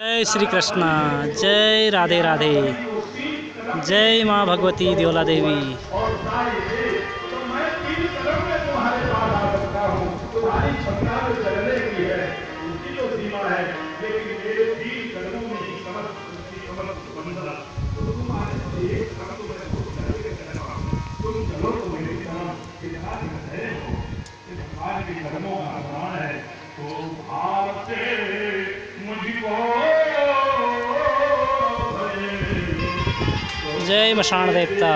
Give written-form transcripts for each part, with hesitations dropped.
जय श्री कृष्णा, जय राधे राधे, जय माँ भगवती देवला देवी। जय मशान देवता।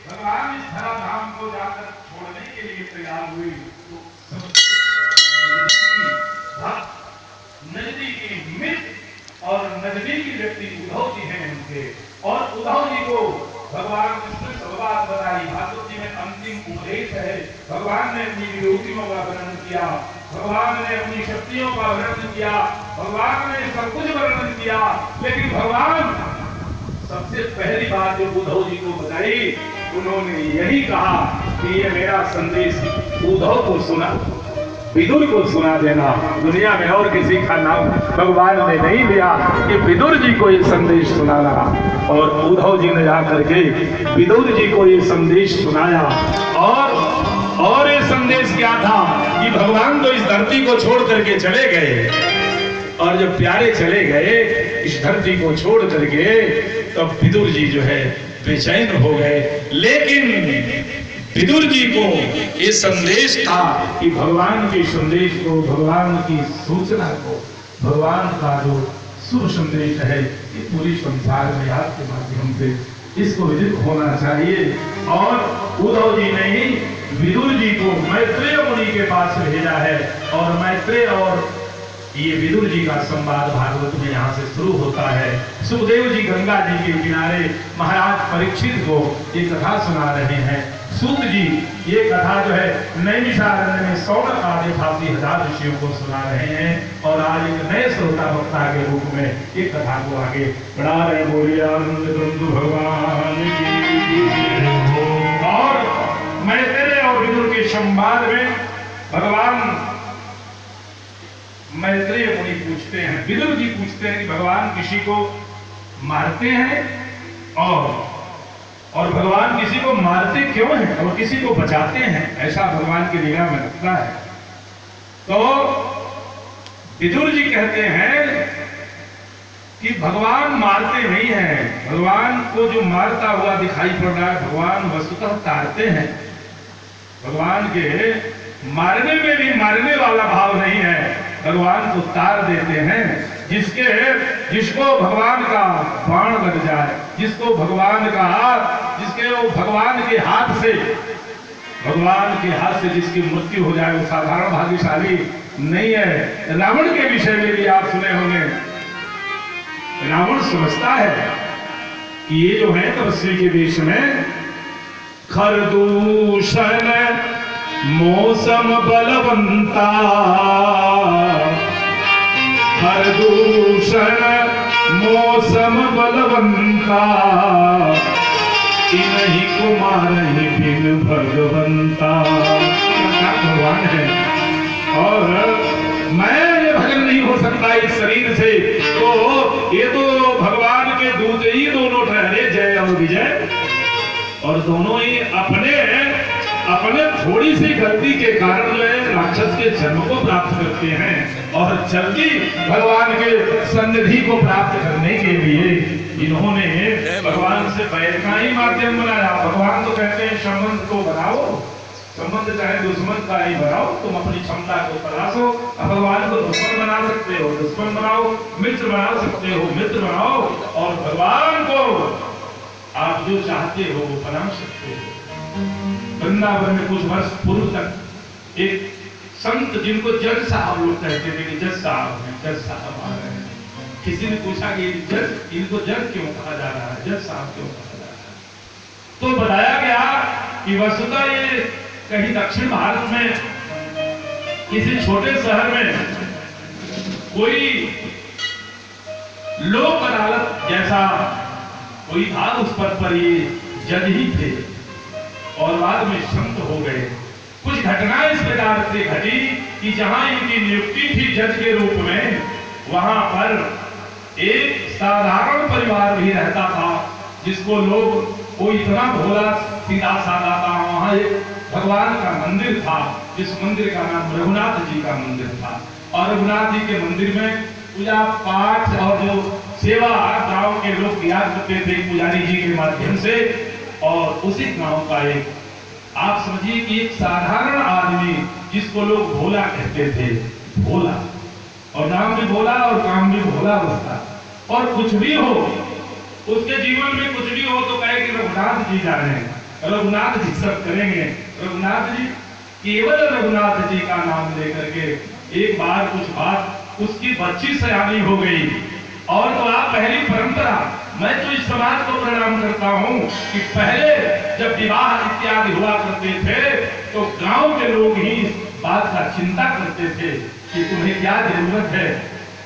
भगवान इस धराधाम को जाकर छोड़ने के लिए तैयार हुई तो नजदीकी मित्र और नजदीकी व्यक्ति उद्धव जी हैं उनके, और उद्धव जी को भगवान कृष्ण ने सब बात बताई। भागवत जी में अंतिम उपदेश है। भगवान ने अपनी विभूतियों का वर्णन किया, भगवान ने अपनी शक्तियों का वर्णन किया, भगवान ने सब कुछ वर्णन किया, लेकिन भगवान सबसे पहली बात जो उद्धव जी को बताई, उन्होंने यही कहा कि ये मेरा संदेश उद्धव को सुना, विदुर को सुना देना। दुनिया में और किसी का नाम भगवान ने नहीं दिया कि विदुर जी को ये संदेश सुनाना, और उद्धव जी ने जाकर के विदुर जी को ये संदेश सुनाया। और ये संदेश क्या था कि भगवान तो इस धरती को छोड़ करके चले गए, और जब प्यारे चले गए इस धरती को छोड़ करके, तब विदुर जी जो है बेचैन हो गए। लेकिन विदुर जी को ये संदेश था कि भगवान के संदेश को, भगवान की सूचना को, भगवान का जो शुभ संदेश है ये पूरी संसार में आपके माध्यम से इसको विदित होना चाहिए। और उद्धव जी ने ही विदुर जी को मैत्रेय मुनि के पास भेजा है, और मैत्रेय और ये विदुर जी का संवाद भागवत में यहाँ से शुरू होता है। सुखदेव जी गंगा जी के किनारे महाराज परीक्षित को ये कथा सुना रहे हैं। सूत जी ये कथा जो है नैमिषारण्य में सौनक आदि 80,000 ऋषियों को सुना रहे हैं, और आज एक नए श्रोता वक्ता के रूप में ये कथा को आगे बढ़ा रहे। बोलिए आनंद बंधु भगवान की। और मैत्रेय और विदुर के संवाद में भगवान मैत्रेय मुनि पूछते हैं, विदुर जी पूछते हैं कि भगवान किसी को मारते हैं, और भगवान किसी को मारते क्यों हैं और किसी को बचाते हैं, ऐसा भगवान की लीला में लगता है। तो विदुर जी कहते हैं कि भगवान मारते नहीं हैं, भगवान को जो मारता हुआ दिखाई पड़ रहा है, भगवान वस्तुतः तारते हैं। भगवान के मारने में भी मारने वाला भाव नहीं है, भगवान को तार देते हैं। जिसको भगवान का बाण लग जाए, जिसको भगवान का जिसके वो भगवान के हाथ से जिसकी मृत्यु हो जाए, वो साधारण भाग्यशाली नहीं है। रावण के विषय में भी आप सुने होंगे, रावण समझता है कि ये जो है तपस्वी के देश में खरदूषण मौसम बलवंता, खरदूषण मौसम बलवंता, इन्हीं को मारहि बिन भगवंता। भगवान है, और मैं ये भजन नहीं हो सकता इस शरीर से, तो ये तो भगवान के दूत ही दोनों ठहरे, जय और विजय, और दोनों ही अपने थोड़ी सी गलती के कारण राक्षस के जन्म को प्राप्त करते हैं, और जल्दी भगवान के सन्निधि को प्राप्त करने के लिए इन्होंने भगवान से बैर का ही माध्यम बनाया। भगवान तो कहते हैं संबंध को बनाओ, संबंध चाहे दुश्मन का ही बनाओ, तुम अपनी क्षमता को तलाशो। भगवान को दुश्मन बना सकते हो दुश्मन बनाओ, मित्र बना सकते हो मित्र बनाओ, और भगवान को आप जो चाहते हो वो बना सकते हो। वृंदावन में कुछ वर्ष पूर्व तक एक संत, जिनको जज साहब लोग कहते थे कि जज साहब हैं, जज साहब आ रहे हैं, किसी ने पूछा कि जज, इनको जज क्यों कहा जा रहा है, जज साहब क्यों कहा जा रहा है, तो बताया गया कि वस्तुतः ये कहीं दक्षिण भारत में किसी छोटे शहर में कोई लोक अदालत जैसा कोई था उस पद पर ये जज ही थे और बाद में संत हो गए। कुछ घटनाएं इस प्रकार से घटी कि जहां इनकी नियुक्ति थी जज के रूप में, वहां पर एक साधारण परिवार भी रहता था जिसको लोग, वो इतना भोला सीधा साधा था। वहां एक भगवान का मंदिर था जिस मंदिर का नाम रघुनाथ जी का मंदिर था और रघुनाथ जी के मंदिर में पूजा पाठ और जो सेवा गांव के लोग किया करते थे पुजारी जी के माध्यम से। और उसी गांव का एक, आप समझिए कि एक साधारण आदमी जिसको लोग भोला कहते थे, भोला, और नाम भी भोला और काम भी भोला उसका, और कुछ भी हो उसके जीवन में, कुछ भी हो तो कहे कि रघुनाथ जी जाने, रघुनाथ जी सब करेंगे। रघुनाथ जी, केवल रघुनाथ जी का नाम लेकर के एक बार कुछ बात, उसकी बच्ची सयानी हो गई। और तो आप पहली परंपरा, मैं तो इस समाज को प्रणाम करता हूं कि पहले जब विवाह इत्यादि हुआ करते थे तो गांव के लोग ही इस बात का चिंता करते थे कि तुम्हें क्या जरूरत है।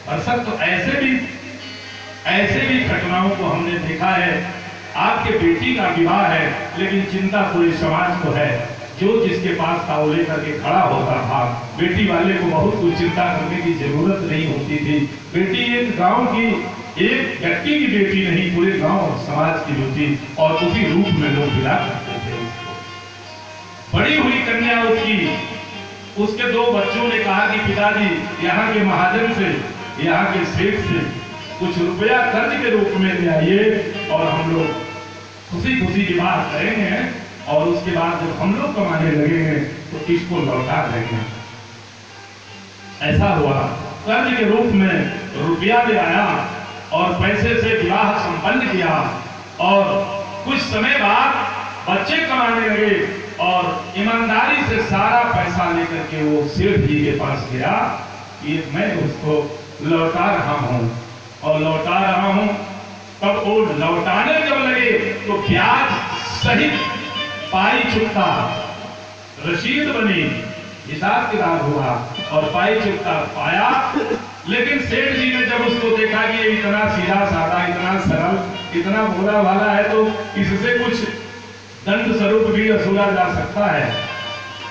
और सब तो ऐसे भी घटनाओं को हमने देखा है। आपके बेटी का विवाह है लेकिन चिंता पूरे समाज को है। जो जिसके पास था वो लेकर के खड़ा होता था। बेटी वाले को बहुत कुछ चिंता करने की जरूरत नहीं होती थी। बेटी एक गांव की, एक व्यक्ति की बेटी नहीं, पूरे गांव और समाज की बेटी, और उसी रूप में लोग विदा करते थे। बड़ी हुई कन्या उसकी, उसके दो बच्चों ने कहा कि पिताजी यहाँ के महाजन से, यहाँ के सेठ से कुछ रुपया कर्ज के रूप में ले आइए और हम लोग खुशी खुशी विवाह करेंगे और उसके बाद जब हम लोग कमाने लगेंगे तो इसको लौटा देंगे। ऐसा हुआ, कर्ज के रूप में रुपया ले आया और पैसे से विवाह संपन्न किया। और कुछ समय बाद बच्चे कमाने लगे और ईमानदारी से सारा पैसा लेकर के वो सेठ जी के पास गया कि मैं उसको लौटा रहा हूं और लौटा रहा हूं। तब वो लौटाने जब लगे तो ब्याज सहित पाई चुकता रसीद बनी, हिसाब किताब हुआ और पाई चुकता पाया। लेकिन सेठ जी ने जब उसको देखा कि ये इतना सीधा साधा, इतना सरल, इतना भोला भाला है तो इससे कुछ दंड स्वरूप भी वसूला जा सकता है,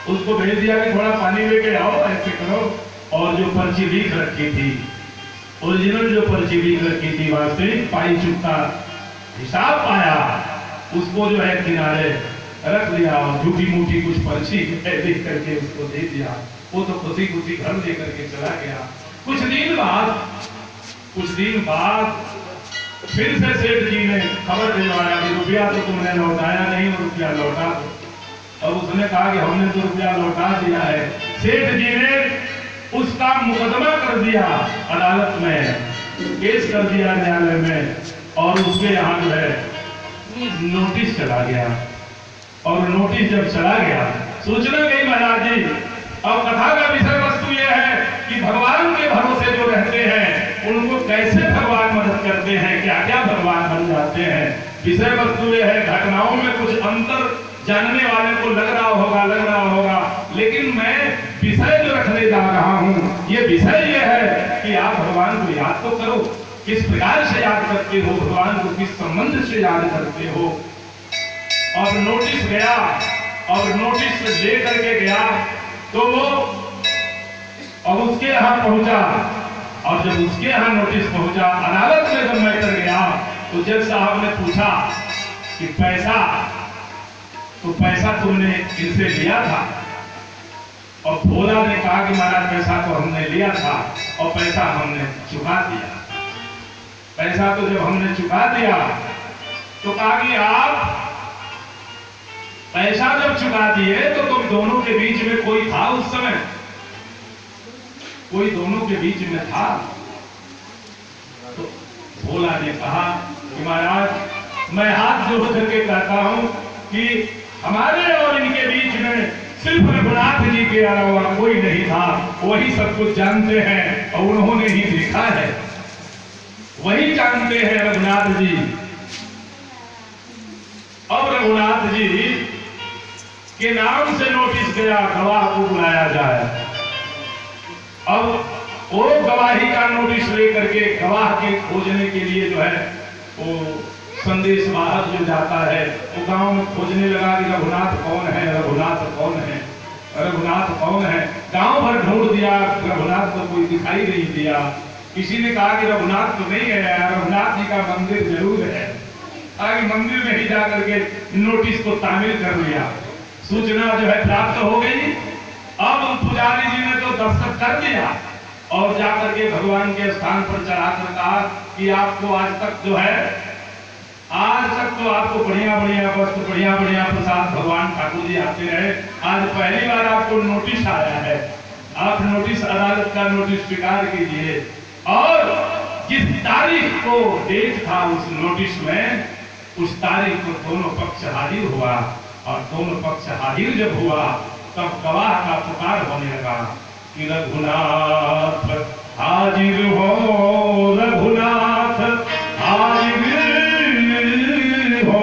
उसको भेज दिया कि थोड़ा पानी लेके आओ, ऐसे करो। और जो पर्ची लिख रखी थी, ओरिजिनल जो पर्ची लिख रखी थी, वास्तविक पाई चुकता हिसाब पाया, उसको जो है किनारे रख लिया और झूठी मूठी कुछ पर्ची लिख करके उसको दे दिया। वो तो खुशी खुशी घर लेकर के चला गया। कुछ दिन बाद फिर से सेठ जी ने खबर दिलवाया कि रुपया तो तुमने लौटाया नहीं, रुपया लौटा दो। और उसने कहा कि हमने तो रुपया लौटा दिया है। सेठ जी ने उसका मुकदमा कर दिया अदालत में, केस कर दिया न्यायालय में, और उसके यहाँ जो है नोटिस चला गया। और नोटिस जब चला गया, सूचना गई महाराज जी। और कथा का विषय वस्तु यह है कि भगवान के भरोसे जो रहते हैं उनको कैसे भगवान मदद करते हैं, क्या क्या भगवान बन जाते हैं। विषय वस्तु यह है, घटनाओं में कुछ अंतर जानने वाले को लग रहा होगा, लेकिन मैं विषय जो रखने जा रहा हूँ, ये विषय ये है कि आप भगवान को याद तो करो। किस प्रकार से याद करते हो भगवान को, किस संबंध से याद करते हो। और नोटिस गया और नोटिस ले करके गया तो वो और उसके यहाँ पहुंचा। और जब उसके यहाँ नोटिस पहुंचा, अदालत में जब मैटर गया तो जज साहब ने पूछा कि पैसा तुमने इनसे लिया था। और भोला ने कहा कि महाराज पैसा तो हमने लिया था और पैसा हमने चुका दिया। पैसा तो जब हमने चुका दिया तो कहा कि आप पैसा जब चुका दिए तो तुम दोनों के बीच में कोई था उस समय? कोई दोनों के बीच में था? तो भोला ने कहा कि महाराज मैं हाथ जोड़ करके कहता हूं कि हमारे और इनके बीच में सिर्फ रघुनाथ जी के अलावा कोई नहीं था। वही सब कुछ जानते हैं और उन्होंने ही देखा है, वही जानते हैं रघुनाथ जी। अब रघुनाथ जी के नाम से नोटिस गया, गवाह को बुलाया जाए। अब वो गवाही का नोटिस लेकर के गवाह के खोजने के लिए जो है वो संदेश वाहक जो जाता है वो गांव में खोजने लगा कि रघुनाथ कौन है, रघुनाथ कौन है, रघुनाथ कौन है। गांव भर ढूंढ दिया, रघुनाथ को कोई दिखाई नहीं दिया। किसी ने कहा कि रघुनाथ तो नहीं है, रघुनाथ जी का मंदिर जरूर है। आगे मंदिर में ही जाकर के नोटिस को तामील कर लिया, सूचना जो है प्राप्त हो गई। अब पुजारी जी ने तो दस्तखत कर दिया और जाकर के भगवान के स्थान पर चढ़ाकर कहा कि आपको आज तक जो है, आज तक तो आपको बढ़िया बढ़िया वस्तु, बढ़िया बढ़िया प्रसाद भगवान ठाकुर जी आते रहे, आज पहली बार आपको नोटिस आया है। आप नोटिस, अदालत का नोटिस स्वीकार कीजिए। और जिस तारीख को डेट था उस नोटिस में, उस तारीख को दोनों पक्ष हाजिर हुआ और दोनों पक्ष हाजिर जब हुआ तब गवाह का पुकार होने लगा कि रघुनाथ हाजिर हो, रघुनाथ हाजिर हो,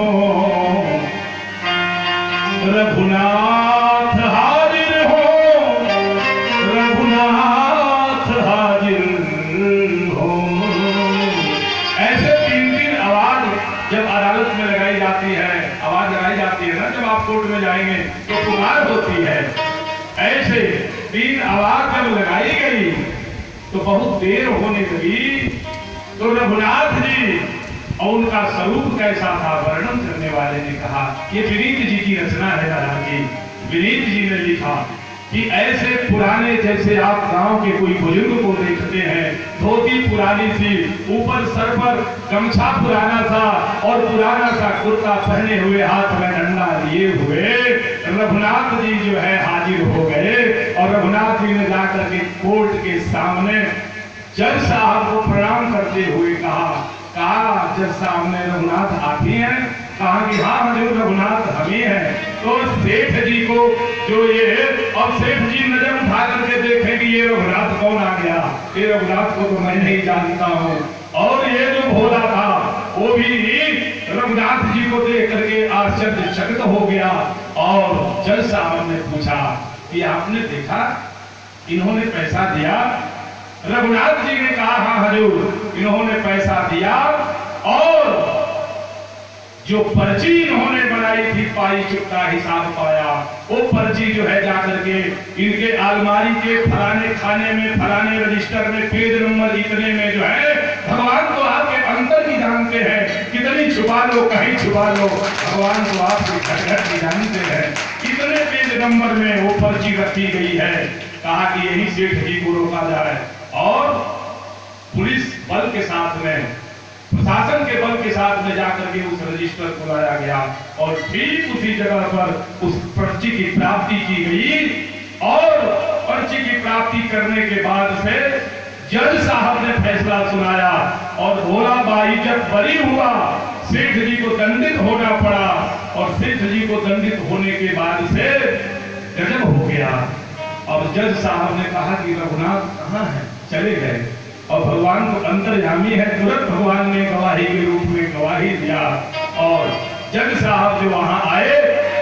रघुनाथ हाजिर हो, रघुनाथ हाजिर हो। ऐसे तीन तीन आवाज जब अदालत में लगाई जाती है, आवाज लगाई जाती है ना, जब आप कोर्ट में जाएंगे तो पुकार होती है। ऐसे तीन आवाज जब लगाई गई तो बहुत देर होने लगी। तो रघुनाथ जी और उनका स्वरूप कैसा था वर्णन करने वाले ने कहा, ये विनीत जी की रचना है दादा जी। विनीत जी ने लिखा कि ऐसे पुराने, जैसे आप गांव के कोई बुजुर्ग को देखते हैं, धोती पुरानी सी, ऊपर सर पर गमछा पुराना सा और पुराना सा कुर्ता पहने हुए, हाथ में डंडा लिए हुए रघुनाथ जी जो है हाजिर हो गए। और रघुनाथ जी ने जाकर के कोर्ट के सामने जज साहब को प्रणाम करते हुए कहा जज साहब ने, रघुनाथ आप ही हैं? कहा कि हाँ हजूर, रघुनाथ हम ही हैं। तो सेठ जी को जो ये, अब सेठ जी नजर उठा करके देखे कि ये रघुनाथ कौन आ गया, ये रघुनाथ को तो मैं नहीं जानता हूँ। और ये जो भोला था वो भी रघुनाथ जी को देख करके आश्चर्यचकित हो गया। और जज साहब ने पूछा कि आपने देखा इन्होंने पैसा दिया? रघुनाथ जी ने कहा हाँ हजूर, इन्होंने पैसा दिया और जो पर्ची इन्होंने बनाई थी, पाई चुकता हिसाब पाया, वो पर्ची जो है जाकर के इनके अलमारी के फलाने खाने में, फलाने रजिस्टर में, पेज नंबर इतने में जो है, भगवान तो आपके अंतर की जानते हैं, कितनी छुपा लो कहीं छुपा लो, भगवान तो आपके घर की जानते हैं, कितने पेज नंबर में वो पर्ची रखी गई है। कहा कि यही सेठ जी को रोका जाए और पुलिस बल के साथ में, प्रशासन के बल के साथ में जाकर के उस रजिस्टर को लाया गया और ठीक उसी जगह पर उस पर्ची की प्राप्ति की गई। और पर्ची की प्राप्ति करने के बाद से जज साहब ने फैसला सुनाया और भोला बाइज्जत बरी हुआ, सेठ जी को दंडित होना पड़ा। और सेठ जी को दंडित होने के बाद से गजब हो गया। अब जज साहब ने कहा कि रघुनाथ कहाँ है, चले गए। और भगवान तो अंतर्यामी है, तुरंत भगवान ने गवाही के रूप में गवाही दिया। और जज साहब जो वहां आए,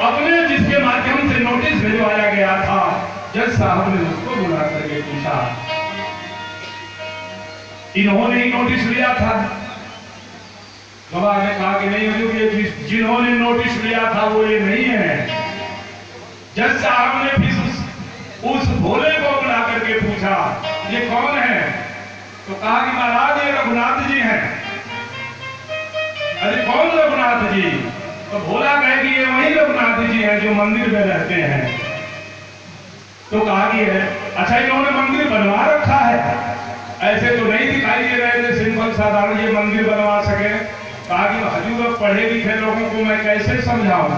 अपने जिसके माध्यम से नोटिस भिजवाया गया था, जज साहब ने उसको बुला करके पूछा, इन्होंने ही नोटिस लिया था? गवाह ने कहा कि नहीं हजूर, ये जिन्होंने नोटिस लिया था वो ये नहीं है। जज साहब ने फिर उस भोले को बुला करके पूछा, ये कौन है? तो कहा कि महाराज ये रघुनाथ जी हैं। अरे कौन रघुनाथ जी? तो भोला कहे कि ये वही रघुनाथ जी हैं जो मंदिर में रहते हैं। तो कहा कि है, अच्छा इन्होंने मंदिर बनवा रखा है? ऐसे तो नहीं दिखाई दे रहे थे सिंपल साधारण ये मंदिर बनवा सके। कहा कि हजूर अब पढ़े लिखे लोगों को मैं कैसे समझाऊं,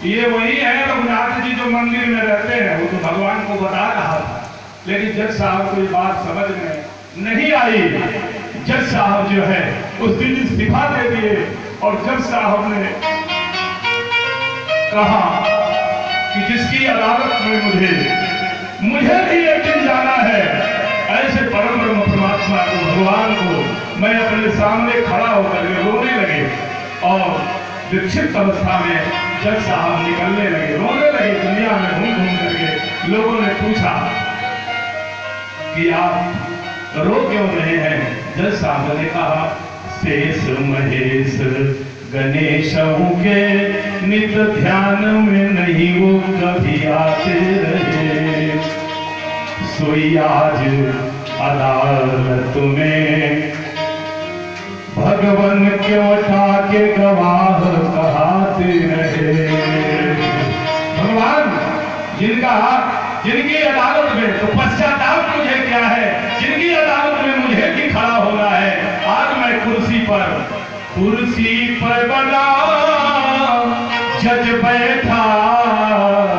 ये वही है रघुनाथ जी जो मंदिर में रहते हैं। वो तो भगवान को बता रहा था, लेकिन जज साहब को ये बात समझ में नहीं आई। जज साहब जो है उस दिन इस्तीफा दे दिए और जज साहब ने कहा कि जिसकी अदालत में मुझे भी एक दिन जाना है, ऐसे परम ब्रह्म परमात्मा को, भगवान को मैं अपने सामने खड़ा होकर के रोने लगे। और विक्षिप्त अवस्था में जज साहब निकलने लगे, रोने लगे। दुनिया में घूम घूम करके लोगों ने पूछा कि आप रो क्यों रहे हैं? जज साहब ने कहा शेष महेश गणेश के नित ध्यान में नहीं वो कभी आते रहे, सोई आज अदालत में भगवान के उठा के गवाह कहाते रहे। भगवान जिनकी अदालत में तो पश्चाताप मुझे क्या है, जिनकी अदालत में मुझे भी खड़ा होना है। आज मैं कुर्सी पर बना जज बैठा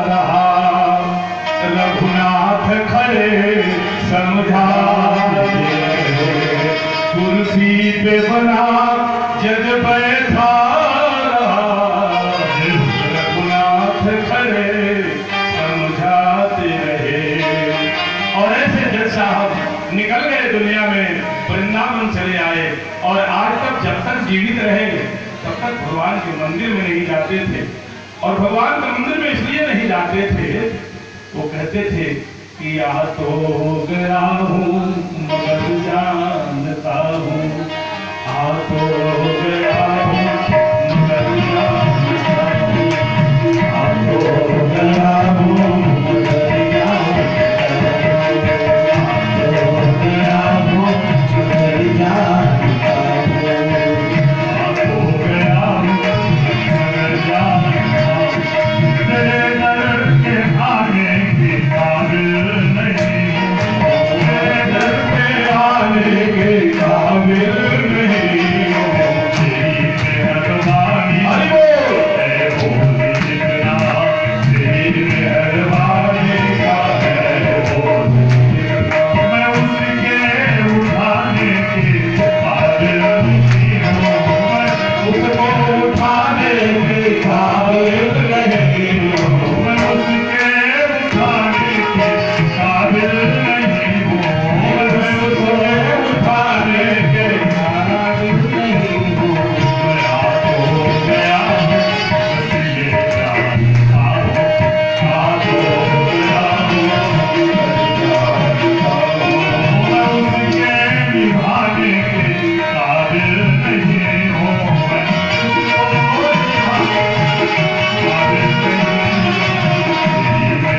रहा, रघुनाथ खड़े समझा, कुर्सी पे बना जज बैठा रहा, रघुनाथ खड़े समझाते रहे। और ऐसे जज साहब निकल गए दुनिया में, वृंदावन चले आए और आज तक जब तक जीवित रहे तब तक भगवान के मंदिर में नहीं जाते थे। और भगवान के मंदिर में इसलिए नहीं जाते थे, वो कहते थे कि या तो गया हूँ मगर जानता हूँ, आ तो गया हूँ मगर जानता हूँ, आ तो गया हूँ मगर जानता हूँ, उसको उठाने के काबिल नहीं।